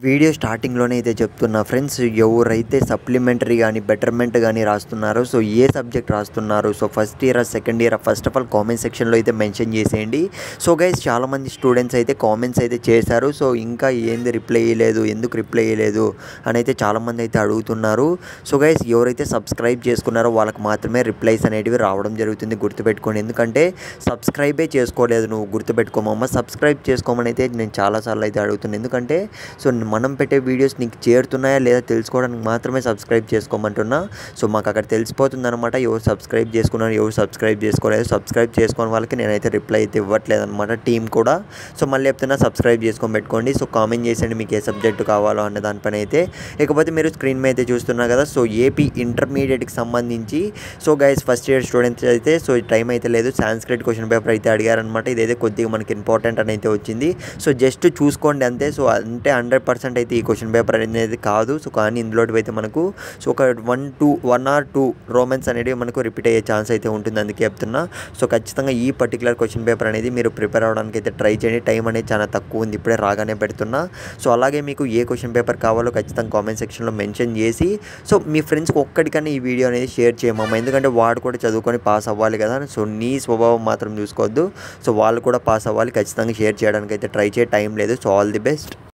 Video స్టార్టింగ్‌లోనే అయితే చెప్తున్నా ఫ్రెండ్స్, ఎవరైతే సప్లిమెంటరీ గానీ, బెటర్‌మెంట్ గానీ రాస్తున్నారో, సో ఏ సబ్జెక్ట్ రాస్తున్నారు, సో ఫస్ట్ ఇయరా, సెకండ్ ఇయరా, ఫస్ట్ ఆఫ్ ఆల్ కామెంట్ సెక్షన్‌లో అయితే మెన్షన్ చేసేయండి. సో గైస్, చాలామంది స్టూడెంట్స్ అయితే కామెంట్స్ అయితే చేశారు. సో ఇంకా ఏంది రిప్లై ఇయ్యలేదు, ఎందుకు రిప్లై ఇయ్యలేదు అని అయితే చాలామంది అయితే అడుగుతున్నారు. సో గైస్, ఎవరైతే సబ్స్క్రైబ్ చేసుకున్నారో వాళ్ళకి మాత్రమే రిప్లైస్ అనేటివి రావడం జరుగుతుంది, గుర్తుపెట్టుకోండి. ఎందుకంటే సబ్స్క్రైబే చేసుకోలేదు నువ్వు, గుర్తుపెట్టుకోమమ్మ. సబ్స్క్రైబ్ చేసుకోమని అయితే నేను చాలాసార్లు అయితే అడుగుతున్నాను. ఎందుకంటే సో మనం పెట్టే వీడియోస్ నీకు చేరుతున్నాయా లేదా తెలుసుకోవడానికి మాత్రమే సబ్స్క్రైబ్ చేసుకోమంటున్నా. సో మాకు అక్కడ తెలిసిపోతుందన్నమాట ఎవరు సబ్స్క్రైబ్ చేసుకున్నారు, ఎవరు సబ్స్క్రైబ్ చేసుకోలేదు. సబ్స్క్రైబ్ చేసుకోని వాళ్ళకి నేనైతే రిప్లై అయితే ఇవ్వట్లేదు అనమాట, టీం కూడా. సో మళ్ళీ చెప్తున్నా, సబ్స్క్రైబ్ చేసుకొని పెట్టుకోండి. సో కామెంట్ చేసేయండి మీకు ఏ సబ్జెక్టు కావాలో అన్న దానిపైన అయితే. ఇకపోతే మీరు స్క్రీన్ మీద అయితే చూస్తున్నారు కదా, సో ఏపీ ఇంటర్మీడియట్కి సంబంధించి so guys first year students అయితే సో టైం అయితే లేదు, సాంస్క్రిట్ క్వశ్చన్ పేపర్ అయితే అడిగారనమాట. ఇదైతే కొద్దిగా మనకి ఇంపార్టెంట్ అని అయితే వచ్చింది. సో జస్ట్ చూసుకోండి అంతే. సో అంటే 100% అయితే ఈ క్వశ్చన్ పేపర్ అనేది కాదు. సో కానీ ఇందులో అయితే మనకు సో ఒక 1 or 2 రోమన్స్ అనేవి మనకు రిపీట్ అయ్యే ఛాన్స్ అయితే ఉంటుంది, అందుకే చెప్తున్నా. సో ఖచ్చితంగా ఈ పర్టికులర్ క్వశ్చన్ పేపర్ అనేది మీరు ప్రిపేర్ అవ్వడానికి అయితే ట్రై చేయండి. టైం అనేది చాలా తక్కువ ఉంది, ఇప్పుడే రాగానే పెడుతున్నా. సో అలాగే మీకు ఏ క్వశ్చన్ పేపర్ కావాలో ఖచ్చితంగా కామెంట్ సెక్షన్లో మెన్షన్ చేసి సో మీ ఫ్రెండ్స్కి ఒక్కడికన్నా ఈ వీడియో అనేది షేర్ చేయమమ్మ. ఎందుకంటే వాడు కూడా చదువుకొని పాస్ అవ్వాలి కదా. సో నీ స్వభావం మాత్రం చూసుకోవద్దు, సో వాళ్ళు కూడా పాస్ అవ్వాలి. ఖచ్చితంగా షేర్ చేయడానికి అయితే ట్రై చేయ, టైం లేదు. So all the best.